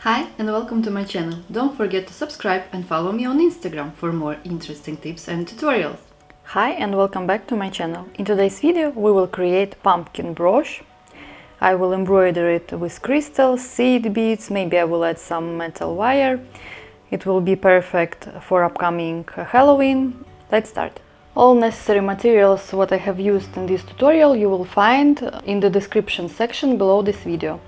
Hi and welcome to my channel. Don't forget to subscribe and follow me on Instagram for more interesting tips and tutorials. Hi and welcome back to my channel. In today's video we will create pumpkin brooch. I will embroider it with crystals, seed beads, maybe I will add some metal wire. It will be perfect for upcoming Halloween. Let's start. All necessary materials what I have used in this tutorial you will find in the description section below this video.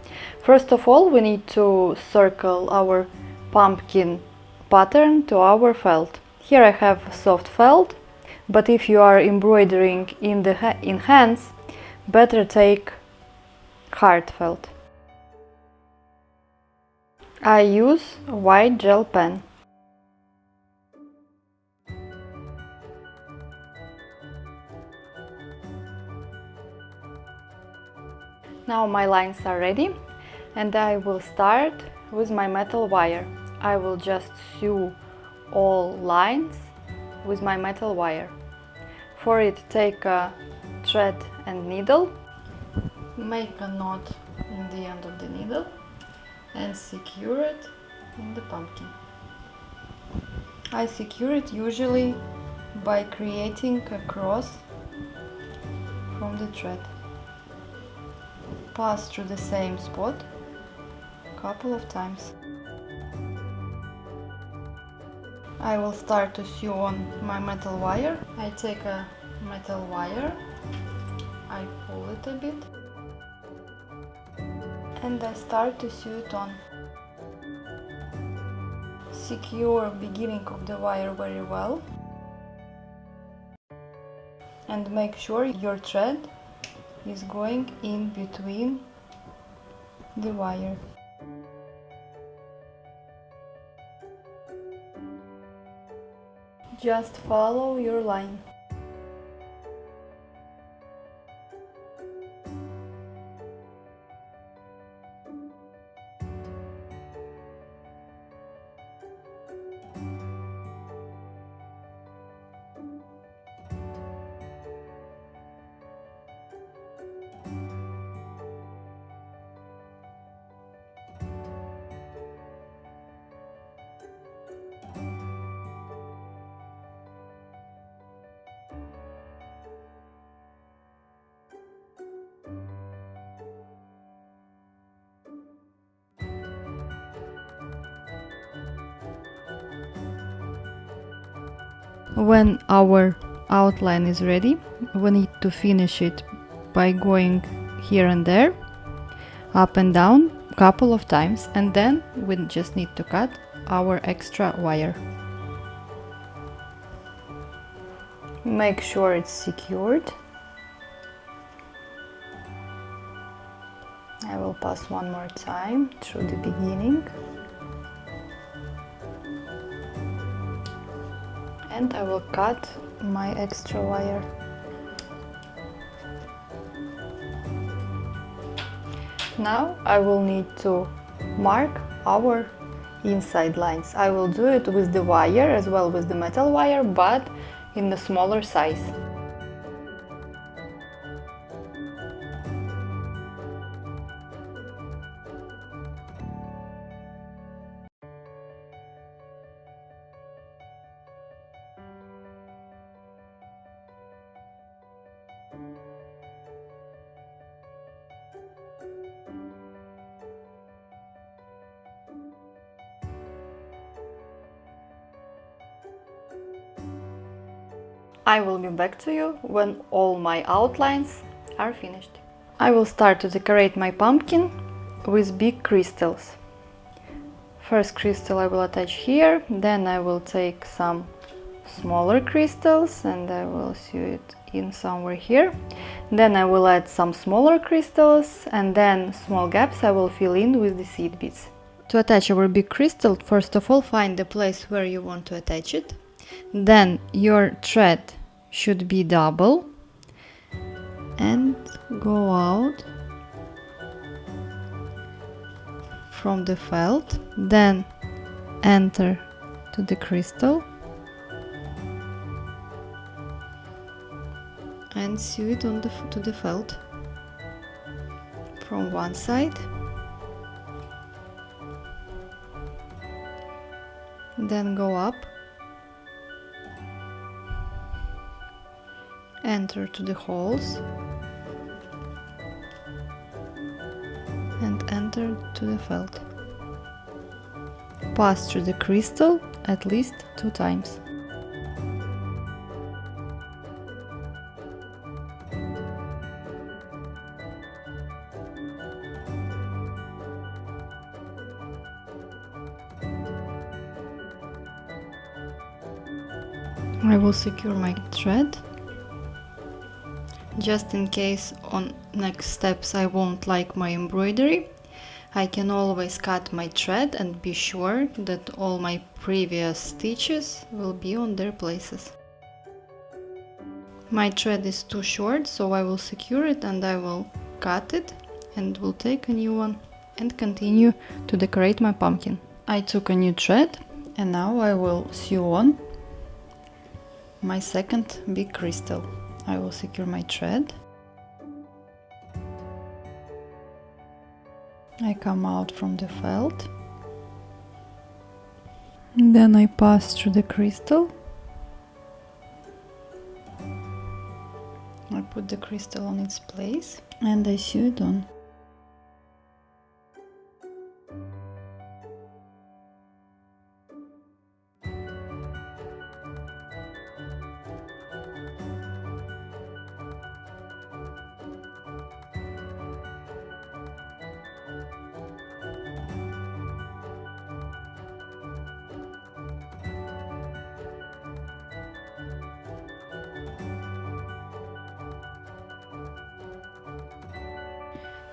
First of all, we need to circle our pumpkin pattern to our felt. Here I have soft felt, but if you are embroidering in hands, better take hard felt. I use a white gel pen. Now my lines are ready and I will start with my metal wire. I will just sew all lines with my metal wire. For it, take a thread and needle, make a knot in the end of the needle and secure it in the pumpkin. I secure it usually by creating a cross from the thread. Pass through the same spot a couple of times. I will start to sew on my metal wire. I take a metal wire, I pull it a bit and I start to sew it on. Secure beginning of the wire very well and make sure your thread is going in between the wire. Just follow your line. When our outline is ready, we need to finish it by going here and there, up and down a couple of times, and then we just need to cut our extra wire. Make sure it's secured. I will pass one more time through the beginning. And I will cut my extra wire. Now I will need to mark our inside lines. I will do it with the wire as well with the metal wire, but in a smaller size. I will be back to you when all my outlines are finished. I will start to decorate my pumpkin with big crystals. First crystal I will attach here, then I will take some smaller crystals and I will sew it in somewhere here. Then I will add some smaller crystals and then small gaps I will fill in with the seed beads. To attach our big crystal, first of all find the place where you want to attach it. Then your thread should be double and go out from the felt, then enter to the crystal and sew it on to the felt from one side Then go up, enter to the holes, and enter to the felt. Pass through the crystal at least 2 times. I will secure my thread. Just in case on next steps I won't like my embroidery, I can always cut my thread and be sure that all my previous stitches will be on their places. My thread is too short, so I will secure it and I will cut it and will take a new one and continue to decorate my pumpkin. I took a new thread and now I will sew on my second big crystal. I will secure my thread. I come out from the felt. Then I pass through the crystal. I put the crystal on its place and I sew it on.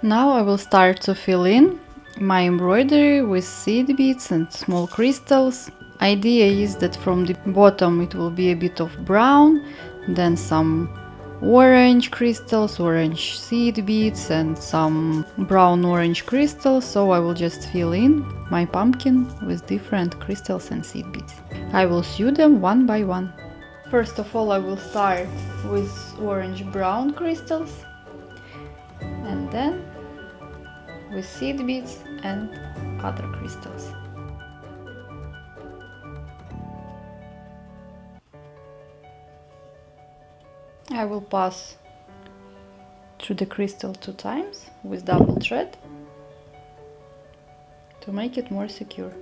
Now I will start to fill in my embroidery with seed beads and small crystals. Idea is that from the bottom it will be a bit of brown, then some orange crystals, orange seed beads and some brown orange crystals, so I will just fill in my pumpkin with different crystals and seed beads. I will sew them one by one. First of all I will start with orange brown crystals and then with seed beads and other crystals. I will pass through the crystal 2 times with double thread to make it more secure.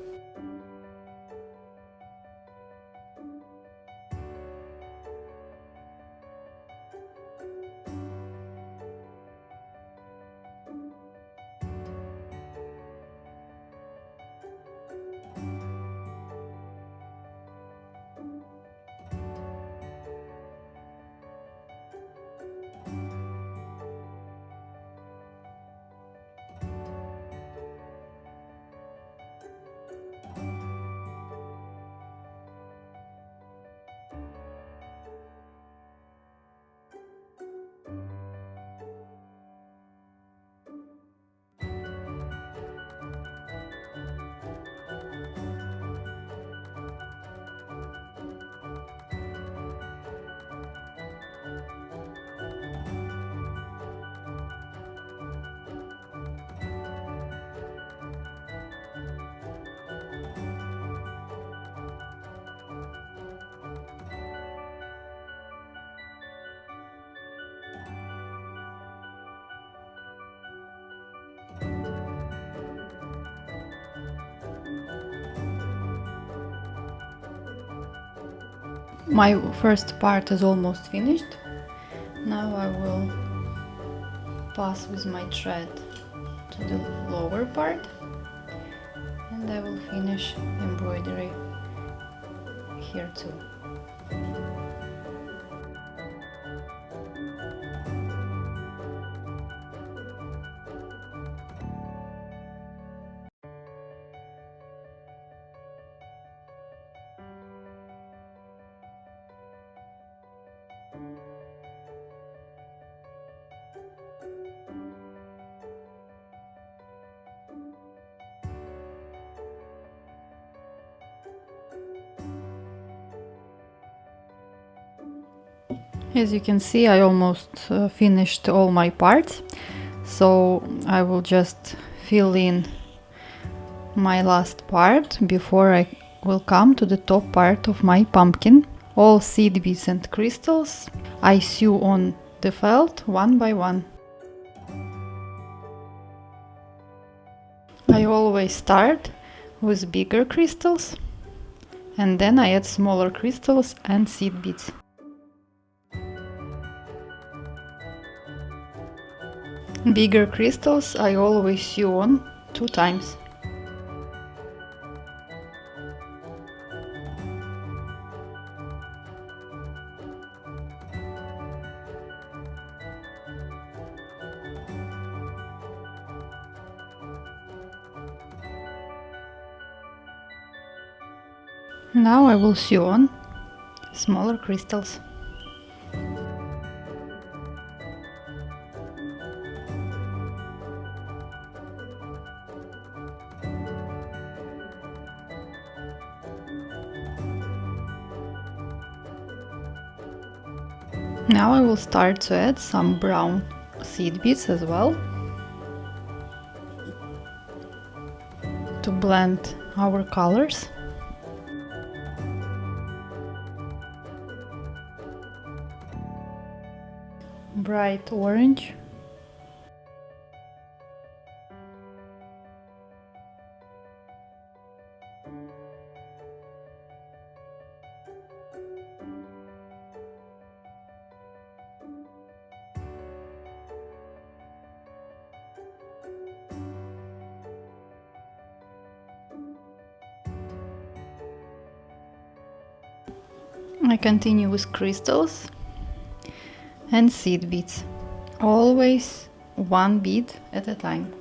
My first part is almost finished. Now I will pass with my thread to the lower part and I will finish embroidery here too. As you can see, I almost finished all my parts, so I will just fill in my last part before I will come to the top part of my pumpkin. All seed beads and crystals I sew on the felt one by one. I always start with bigger crystals and then I add smaller crystals and seed beads. Bigger crystals I always sew on 2 times. Now I will sew on smaller crystals. Now I will start to add some brown seed beads as well to blend our colors. Bright orange, I continue with crystals and seed beads, always one bead at a time.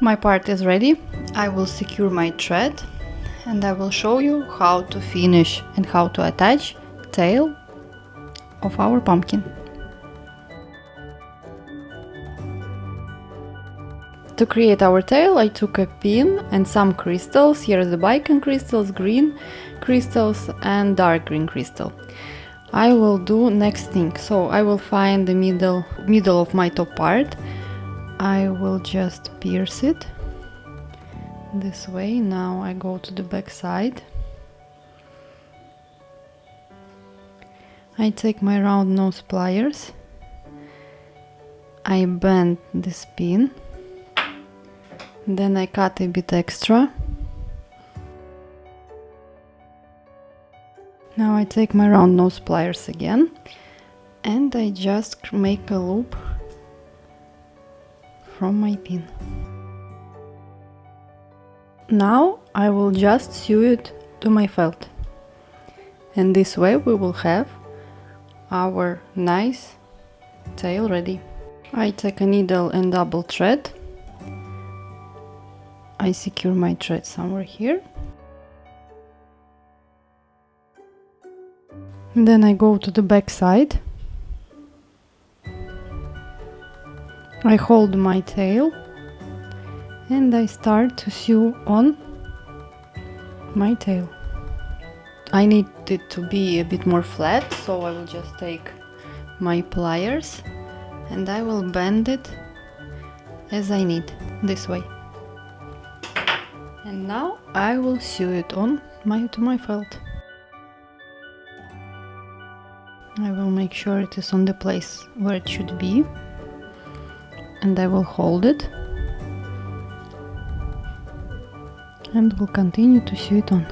My part is ready. I will secure my thread and I will show you how to finish and how to attach tail of our pumpkin. To create our tail, I took a pin and some crystals. Here are the Bicone crystals, green crystals and dark green crystal. I will do next thing. So I will find the middle of my top part. I will just pierce it this way. Now I go to the back side. I take my round nose pliers. I bend this pin. Then I cut a bit extra. Now I take my round nose pliers again and I just make a loop from my pin. Now I will just sew it to my felt, and this way we will have our nice tail ready. I take a needle and double thread. I secure my thread somewhere here. Then I go to the back side. I hold my tail and I start to sew on my tail. I need it to be a bit more flat, so I will just take my pliers and I will bend it as I need, this way. And now I will sew it on to my felt. I will make sure it is on the place where it should be. And I will hold it and will continue to sew it on.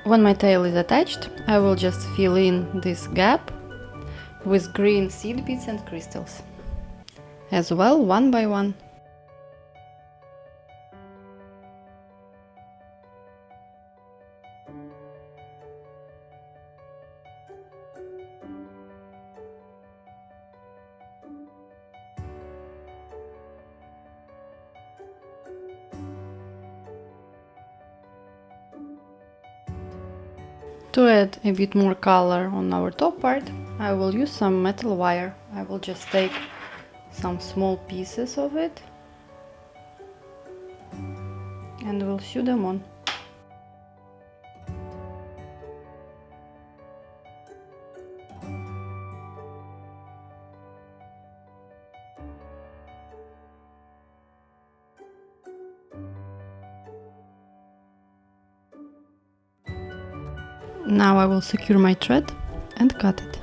When my tail is attached, I will just fill in this gap with green seed beads and crystals, as well, one by one. To add a bit more color on our top part, I will use some metal wire. I will just take some small pieces of it and we'll sew them on. Now I will secure my thread and cut it.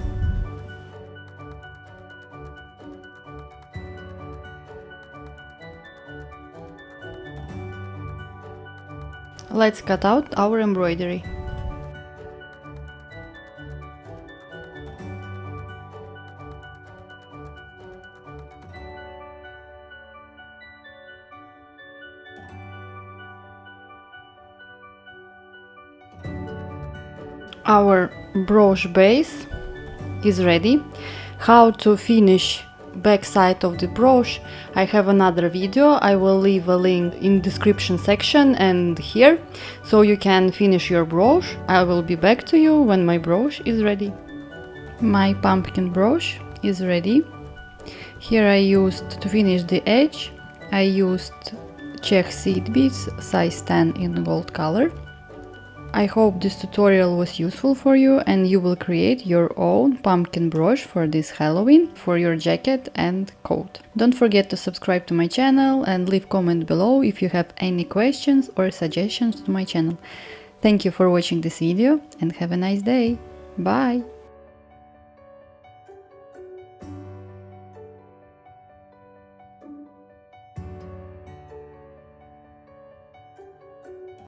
Let's cut out our embroidery. Our brooch base is ready. How to finish back side of the brooch, I have another video. I will leave a link in description section and here, so you can finish your brooch. I will be back to you when my brooch is ready. My pumpkin brooch is ready. Here I used, to finish the edge, I used Czech seed beads size 10 in gold color. I hope this tutorial was useful for you and you will create your own pumpkin brooch for this Halloween for your jacket and coat. Don't forget to subscribe to my channel and leave comment below if you have any questions or suggestions to my channel. Thank you for watching this video and have a nice day. Bye!